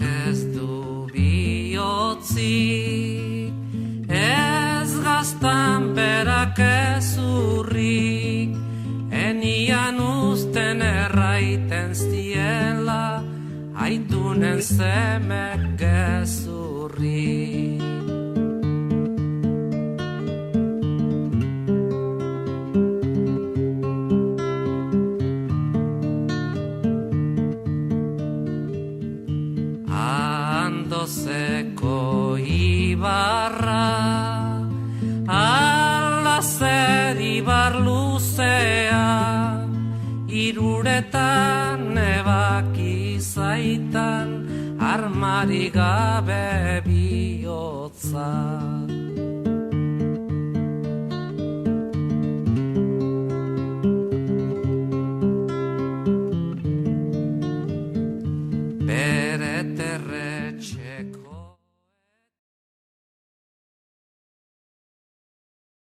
ez du bihotzik, ez gaztan berak ez urrik, enian usten erraiten ziela, aitunen zemek gezurrik. Andozeko ibarra, alazer ibar luzea, iruretan ebaki zaitan, armari gabe bihotza.